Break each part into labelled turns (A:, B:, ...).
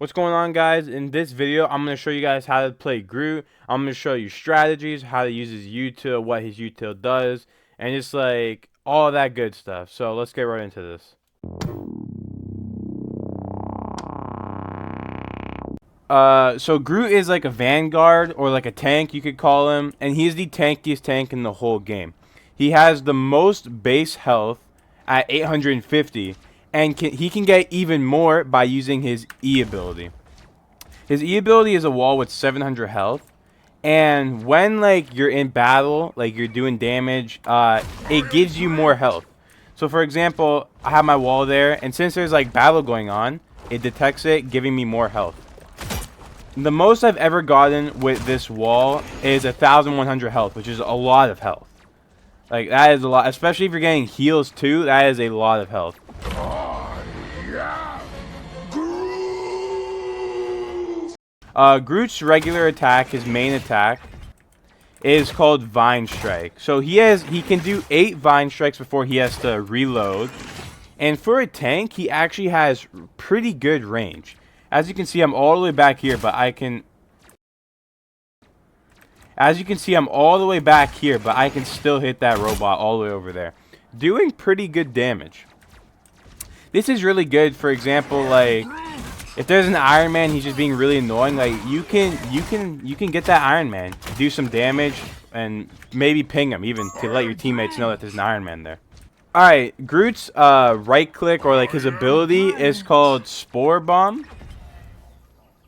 A: What's going on, guys? In this video, I'm going to show you guys how to play Groot. I'm going to show you strategies, how to use his util, what his util does, and just like all that good stuff. So let's get right into this. So Groot is like a vanguard or like a tank, you could call him, and he's the tankiest tank in the whole game. He has the most base health at 850. And he can get even more by using his E ability. His E ability is a wall with 700 health. And when like you're in battle, like you're doing damage, it gives you more health. So for example, I have my wall there, and since there's like battle going on, it detects it, giving me more health. The most I've ever gotten with this wall is 1,100 health, which is a lot of health. Like that is a lot, especially if you're getting heals too. That is a lot of health. Groot's regular attack, his main attack, is called Vine Strike. So he can do 8 Vine Strikes before he has to reload. And for a tank, he actually has pretty good range. As you can see, I'm all the way back here, but I can... As you can see, I'm all the way back here, but I can still hit that robot all the way over there, doing pretty good damage. This is really good, for example, like... If there's an Iron Man, he's just being really annoying. Like you can get that Iron Man, do some damage, and maybe ping him even to let your teammates know that there's an Iron Man there. All right, Groot's right click or like his ability is called Spore Bomb.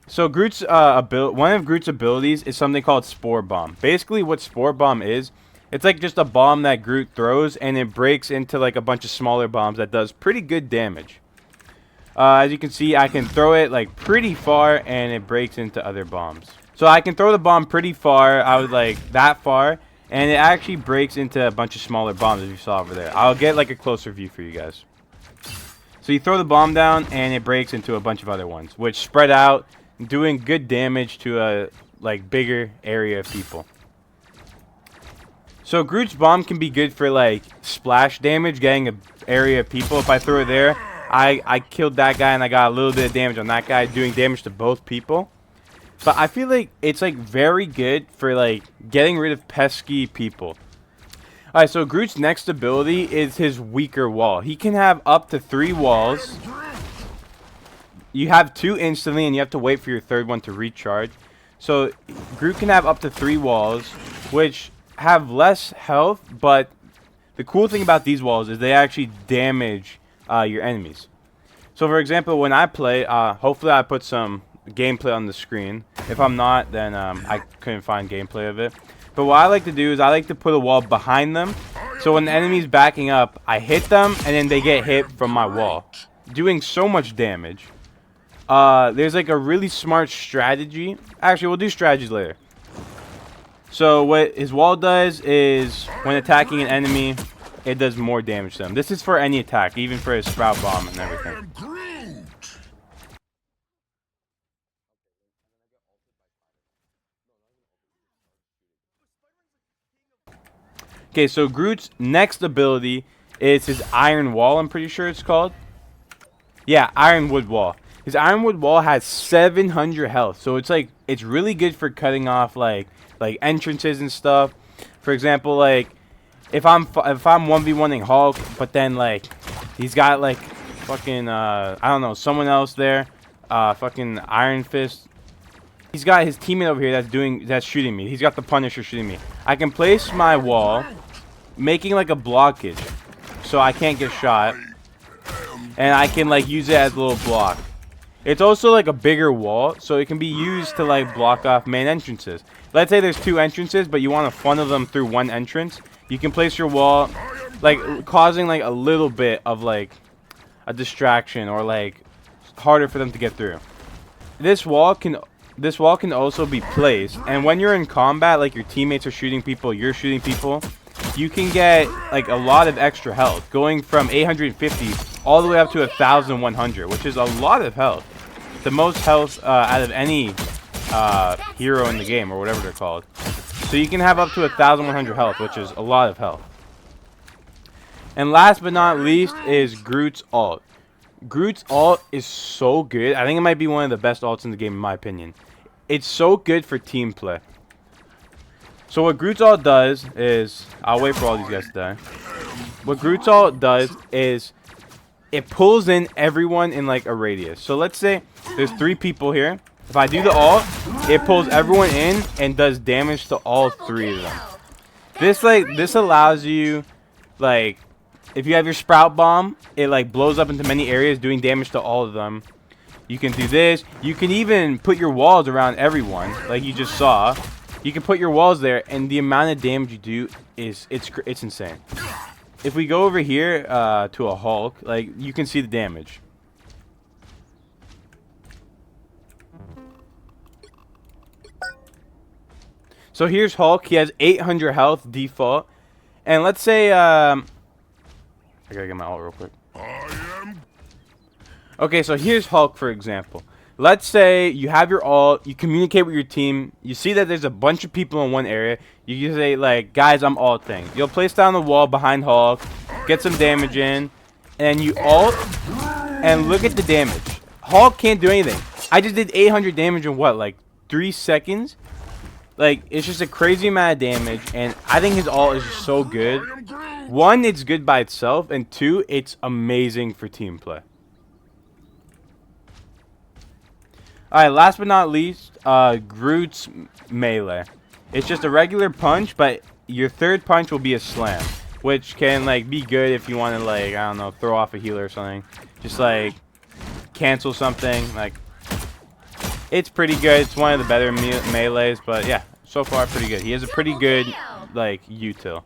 A: So Groot's one of Groot's abilities is something called Spore Bomb. Basically, what Spore Bomb is, it's like just a bomb that Groot throws and it breaks into like a bunch of smaller bombs that does pretty good damage. As you can see, I can throw it like pretty far and it breaks into other bombs. So I can throw the bomb pretty far, I was like that far, and it actually breaks into a bunch of smaller bombs as you saw over there. I'll get like a closer view for you guys. So you throw the bomb down and it breaks into a bunch of other ones, which spread out, doing good damage to a like bigger area of people. So Groot's bomb can be good for like splash damage, getting an area of people. If I throw it there, I killed that guy and I got a little bit of damage on that guy, doing damage to both people. But I feel like it's like very good for like getting rid of pesky people. Alright, so Groot's next ability is his weaker wall. He can have up to 3 walls. You have 2 instantly and you have to wait for your 3rd one to recharge. So Groot can have up to 3 walls, which have less health, but the cool thing about these walls is they actually damage your enemies. So for example, when I play, hopefully I put some gameplay on the screen. If I'm not, then I couldn't find gameplay of it. But what I like to do is I like to put a wall behind them, so when the enemy's backing up, I hit them and then they get hit from my wall, doing so much damage. There's like a really smart strategy. Actually, we'll do strategies later. So what his wall does is when attacking an enemy, it does more damage to them. This is for any attack, even for his sprout bomb and everything. Okay, so Groot's next ability is his Iron Wall, I'm pretty sure it's called. Yeah, Ironwood Wall. His Ironwood Wall has 700 health, so it's like it's really good for cutting off like entrances and stuff. For example, like if I'm 1v1ing Hulk, but then like he's got like fucking I don't know, someone else there, fucking Iron Fist. He's got his teammate over here that's shooting me. He's got the Punisher shooting me. I can place my wall, making like a blockage, so I can't get shot, and I can like use it as a little block. It's also like a bigger wall, so it can be used to like block off main entrances. Let's say there's 2 entrances, but you want to funnel them through one entrance. You can place your wall, like causing like a little bit of like a distraction or like harder for them to get through. This wall can also be placed, and when you're in combat, like your teammates are shooting people, you're shooting people, you can get like a lot of extra health, going from 850 all the way up to 1,100, which is a lot of health. The most health out of any hero in the game, or whatever they're called. So you can have up to 1,100 health, which is a lot of health. And last but not least is Groot's ult. Groot's ult is so good. I think it might be one of the best ults in the game, in my opinion. It's so good for team play. So what Groot's ult does is... I'll wait for all these guys to die. What Groot's ult does is... it pulls in everyone in like a radius. So let's say there's 3 people here. If I do the ult, it pulls everyone in and does damage to all 3 of them. This allows you, like, if you have your sprout bomb, it like blows up into many areas, doing damage to all of them. You can do this. You can even put your walls around everyone, like you just saw. You can put your walls there, and the amount of damage you do is it's insane. If we go over here to a Hulk, like you can see the damage. So here's Hulk. He has 800 health default, and let's say I gotta get my ult real quick. Okay, so here's Hulk, for example. Let's say you have your ult, you communicate with your team, you see that there's a bunch of people in one area, you can say, like, guys, I'm ulting. You'll place down the wall behind Hulk, get some damage in, and you ult, and look at the damage. Hulk can't do anything. I just did 800 damage in what, like 3 seconds? Like, it's just a crazy amount of damage, and I think his ult is just so good. 1, it's good by itself, and 2, it's amazing for team play. Alright, last but not least, Groot's melee. It's just a regular punch, but your third punch will be a slam, which can, like, be good if you want to, like, I don't know, throw off a healer or something. Just, like, cancel something. Like, it's pretty good. It's one of the better melees, but yeah, so far pretty good. He has a pretty good, like, util.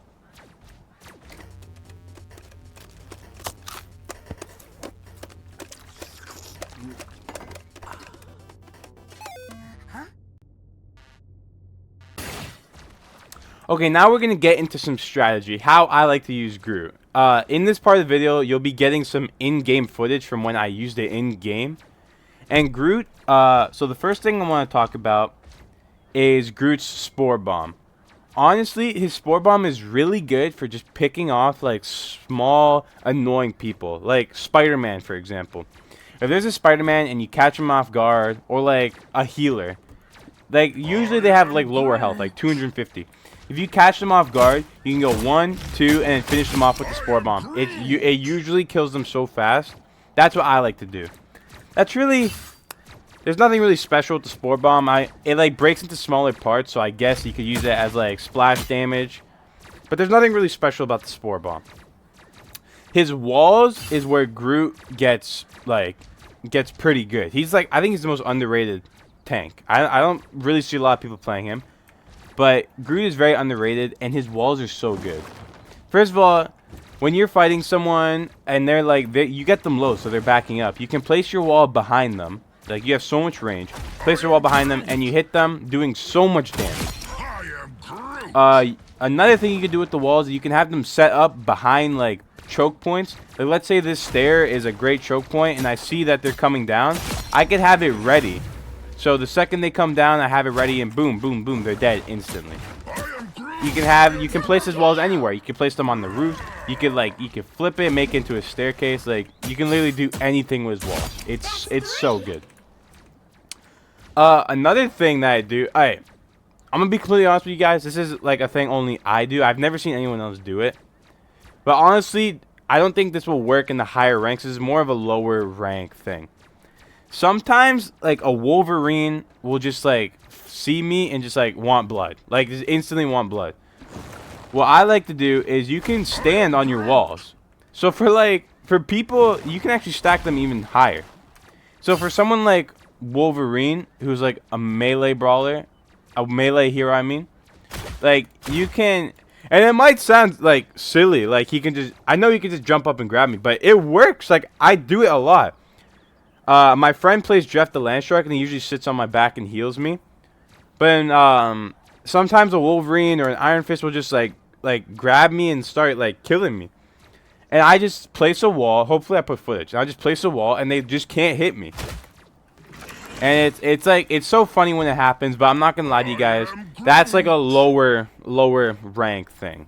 A: Okay, now we're going to get into some strategy, how I like to use Groot. In this part of the video, you'll be getting some in-game footage from when I used it in-game. And Groot, so the first thing I want to talk about is Groot's Spore Bomb. Honestly, his Spore Bomb is really good for just picking off, like, small, annoying people. Like Spider-Man, for example. If there's a Spider-Man and you catch him off guard, or, like, a healer. Like, usually they have, like, lower health, like 250. If you catch them off guard, you can go 1, 2, and then finish them off with the Spore Bomb. It usually kills them so fast. That's what I like to do. That's really... There's nothing really special with the Spore Bomb. It like breaks into smaller parts, so I guess you could use it as like splash damage. But there's nothing really special about the Spore Bomb. His walls is where Groot gets pretty good. He's like, I think he's the most underrated tank. I don't really see a lot of people playing him. But Groot is very underrated, and his walls are so good. First of all, when you're fighting someone, and they're like, you get them low, so they're backing up. You can place your wall behind them. Like, you have so much range. Place your wall behind them, and you hit them, doing so much damage. Another thing you can do with the walls is you can have them set up behind, like, choke points. Like, let's say this stair is a great choke point, and I see that they're coming down. I could have it ready. So the second they come down, I have it ready, and boom, boom, boom, they're dead instantly. You can place his walls anywhere. You can place them on the roof. You can flip it, make it into a staircase. Like, you can literally do anything with his walls. It's so good. Another thing that I do, I'm gonna be completely honest with you guys. This is like a thing only I do. I've never seen anyone else do it. But honestly, I don't think this will work in the higher ranks. This is more of a lower rank thing. Sometimes, like, a Wolverine will just, like, see me and just, like, want blood. Like, just instantly want blood. What I like to do is you can stand on your walls. So, for people, you can actually stack them even higher. So, for someone like Wolverine, who's, like, a melee brawler, a melee hero, I mean, like, you can... And it might sound, like, silly. Like, he can just... I know he can just jump up and grab me, but it works. Like, I do it a lot. My friend plays Jeff the Landstruck, and he usually sits on my back and heals me. But sometimes a Wolverine or an Iron Fist will just like grab me and start like killing me. And I just place a wall. Hopefully I put footage. I just place a wall, and they just can't hit me. And it's so funny when it happens. But I'm not gonna lie to you guys. That's like a lower rank thing.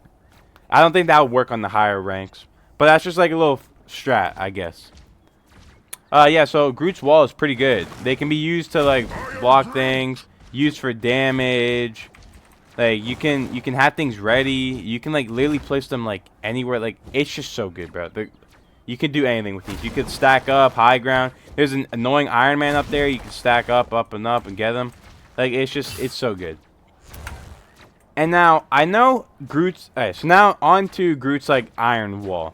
A: I don't think that would work on the higher ranks. But that's just like a little strat, I guess. Yeah, so Groot's wall is pretty good. They can be used to like block things, used for damage. Like you can have things ready. You can like literally place them like anywhere. Like it's just so good, bro. You can do anything with these. You could stack up, high ground. There's an annoying Iron Man up there. You can stack up and get him. Like it's so good. And now I know Groot's. Alright, so now on to Groot's like iron wall.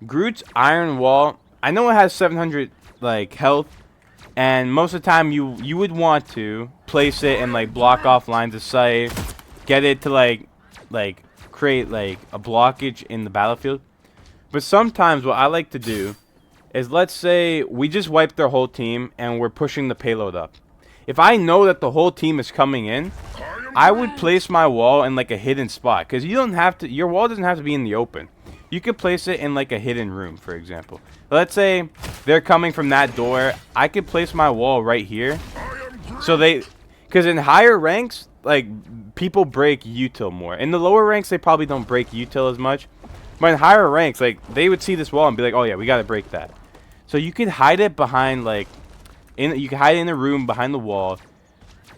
A: Groot's iron wall. I know it has 700 like health, and most of the time you would want to place it and like block off lines of sight, get it to like create like a blockage in the battlefield. But sometimes what I like to do is, let's say we just wiped their whole team and we're pushing the payload up. If I know that the whole team is coming in, I would place my wall in like a hidden spot, because you don't have to. Your wall doesn't have to be in the open. You could place it in like a hidden room, for example. Let's say they're coming from that door. I could place my wall right here. So because in higher ranks, like people break util more. In the lower ranks, they probably don't break util as much. But in higher ranks, like they would see this wall and be like, "Oh yeah, we gotta break that." So you could hide it behind like, you can hide it in a room behind the wall.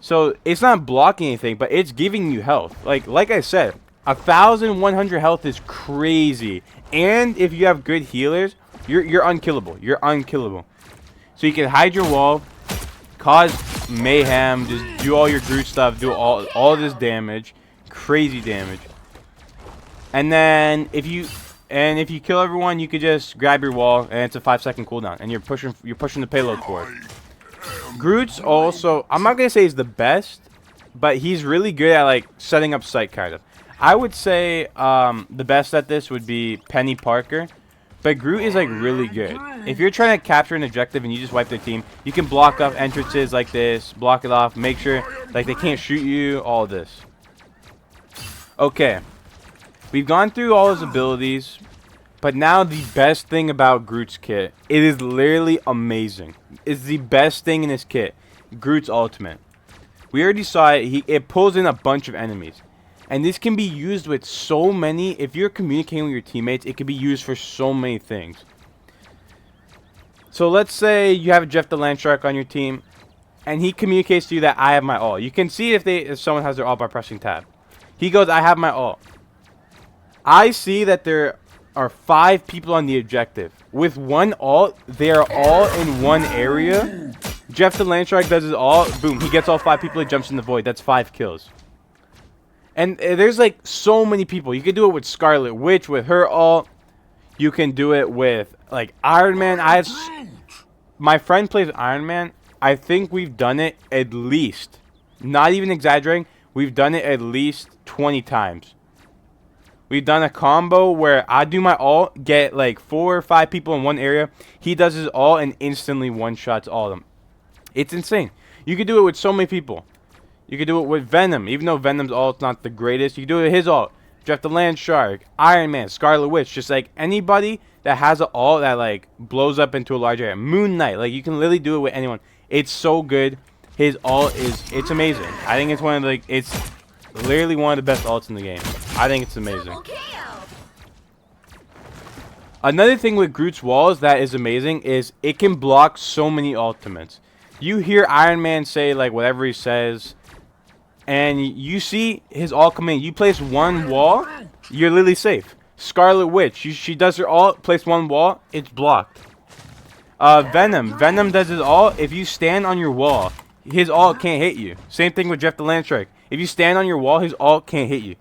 A: So it's not blocking anything, but it's giving you health. Like I said, 1,100 health is crazy. And if you have good healers, you're unkillable. You're unkillable. So you can hide your wall, cause mayhem, just do all your Groot stuff, do all this damage, crazy damage. And then if you kill everyone, you could just grab your wall, and it's a 5-second cooldown, and you're pushing the payload forward. Groot's also, I'm not gonna say he's the best, but he's really good at like setting up sight, kind of. I would say the best at this would be Penny Parker, but Groot is like really good. If you're trying to capture an objective and you just wipe their team, you can block off entrances like this, block it off, make sure like they can't shoot you, all of this. Okay, we've gone through all his abilities, but now the best thing about Groot's kit, it is literally amazing. It's the best thing in his kit, Groot's ultimate. We already saw it. It pulls in a bunch of enemies. And this can be used with so many. If you're communicating with your teammates, it can be used for so many things. So let's say you have a Jeff the Landshark on your team, and he communicates to you that I have my ult. You can see if someone has their ult by pressing tab. He goes, I have my ult. I see that there are 5 people on the objective. With one ult, they are all in one area. Jeff the Landshark does his ult. Boom, he gets all 5 people. He jumps in the void. That's 5 kills. And there's like so many people. You can do it with Scarlet Witch, with her ult. You can do it with like Iron Man. My friend plays Iron Man. I think we've done it at least, not even exaggerating, we've done it at least 20 times. We've done a combo where I do my ult, get like 4 or 5 people in one area. He does his ult and instantly one-shots all of them. It's insane. You can do it with so many people. You can do it with Venom, even though Venom's ult's not the greatest. You can do it with his ult. Jeff the Landshark, Iron Man, Scarlet Witch, just like anybody that has an ult that like blows up into a large area. Moon Knight, like you can literally do it with anyone. It's so good. His ult it's amazing. I think it's it's literally one of the best ults in the game. I think it's amazing. Another thing with Groot's walls that is amazing is it can block so many ultimates. You hear Iron Man say like whatever he says, and you see his ult come in. You place one wall, you're literally safe. Scarlet Witch, she does her ult, place one wall, it's blocked. Venom does his ult. If you stand on your wall, his ult can't hit you. Same thing with Jeff the Landshark. If you stand on your wall, his ult can't hit you.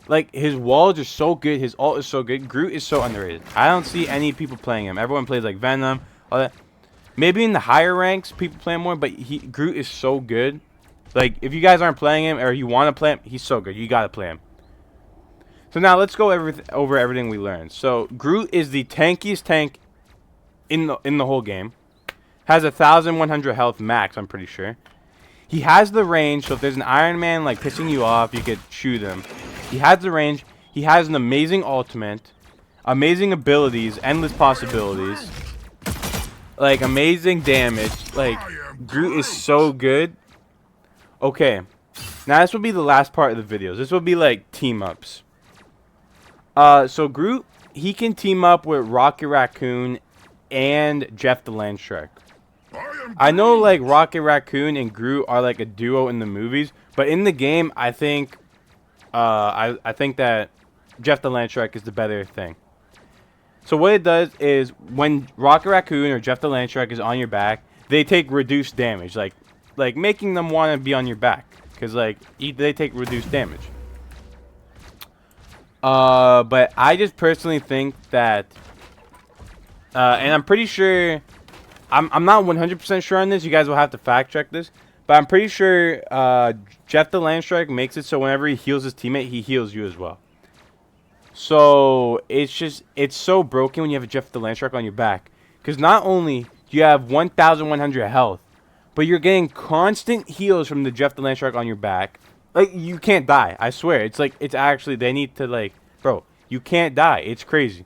A: Like, his walls are so good. His ult is so good. Groot is so underrated. I don't see any people playing him. Everyone plays like Venom, all that. Maybe in the higher ranks, people play him more, but Groot is so good. Like, if you guys aren't playing him or you want to play him, he's so good. You got to play him. So now let's go over everything we learned. So Groot is the tankiest tank in the whole game. Has 1,100 health max, I'm pretty sure. He has the range, so if there's an Iron Man like pissing you off, you could shoot him. He has the range. He has an amazing ultimate, amazing abilities, endless possibilities, like amazing damage. Like, Groot is so good. Okay, now this will be the last part of the videos. This will be like team ups. So Groot, he can team up with Rocket Raccoon and Jeff the Land Shark. I know like Rocket Raccoon and Groot are like a duo in the movies, but in the game, I think I think that Jeff the Land Shark is the better thing. So what it does is when Rocket Raccoon or Jeff the Land Shark is on your back, they take reduced damage, like making them want to be on your back, because like they take reduced damage. But I just personally think that, and I'm pretty sure, I'm not 100% sure on this. You guys will have to fact check this, but I'm pretty sure Jeff the Land Shark makes it so whenever he heals his teammate, he heals you as well. So it's so broken when you have a Jeff the Land Shark on your back, because not only do you have 1,100 health, but you're getting constant heals from the Jeff the Land Shark on your back. Like, you can't die. I swear. It's like, it's actually, they need to like, bro, you can't die. It's crazy.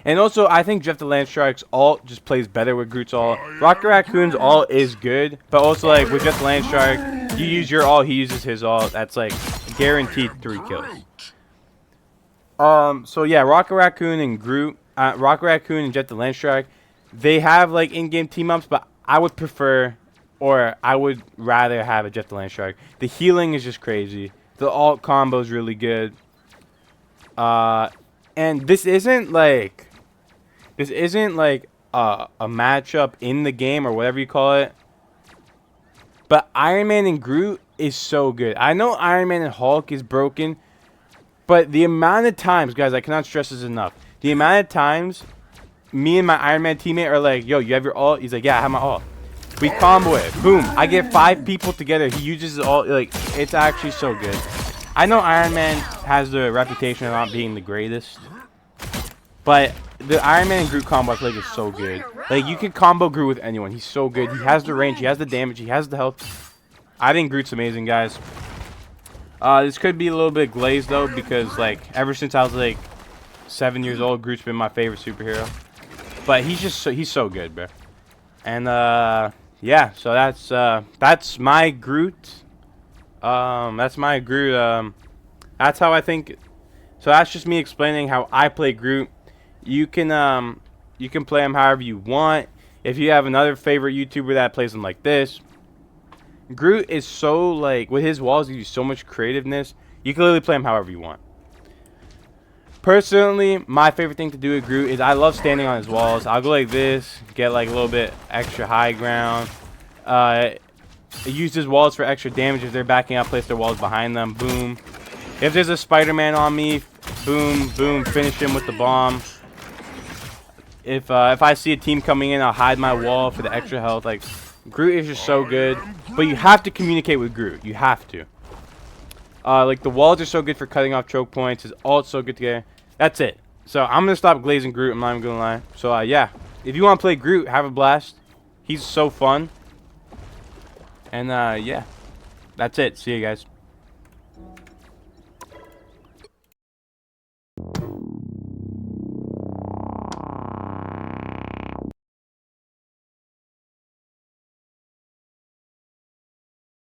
A: And also, I think Jeff the Land Shark's ult just plays better with Groot's ult. Rocket Raccoon's ult is good, but also like with Jeff the Land Shark, you use your ult, he uses his ult. That's like guaranteed 3 kills. So yeah, Rocket Raccoon and Groot, Rocket Raccoon and Jeff the Land Shark, they have like in-game team-ups, but I would prefer, or I would rather have a Jeff the Land Shark. The healing is just crazy. The ult combo is really good. And this isn't like a matchup in the game or whatever you call it. But Iron Man and Groot is so good. I know Iron Man and Hulk is broken, but the amount of times, guys, I cannot stress this enough. The amount of times me and my Iron Man teammate are like, yo, you have your ult? He's like, yeah, I have my ult. We combo it. Boom. I get 5 people together. He uses his ult. Like, it's actually so good. I know Iron Man has the reputation of not being the greatest, but the Iron Man and Groot combo I feel like is so good. Like, you can combo Groot with anyone. He's so good. He has the range. He has the damage. He has the health. I think Groot's amazing, guys. This could be a little bit glazed, though, because, like, ever since I was, like, 7 years old, Groot's been my favorite superhero. But he's just he's so good, bro. And, yeah, so that's my Groot. That's my Groot. That's how I think. So that's just me explaining how I play Groot. You can play him however you want. If you have another favorite YouTuber that plays him like this, Groot is so, like, with his walls, he gives you so much creativeness. You can literally play him however you want. Personally, my favorite thing to do with Groot is I love standing on his walls. I'll go like this, get like a little bit extra high ground. Use his walls for extra damage if they're backing up. Place their walls behind them. Boom. If there's a Spider-Man on me, boom, boom, finish him with the bomb. If I see a team coming in, I'll hide my wall for the extra health. Like, Groot is just so good, but you have to communicate with Groot. You have to. Like, the walls are so good for cutting off choke points. His ult's so good together. That's it. So I'm gonna stop glazing Groot. I'm not even gonna lie. So yeah, if you want to play Groot, have a blast. He's so fun. And yeah, that's it. See you guys.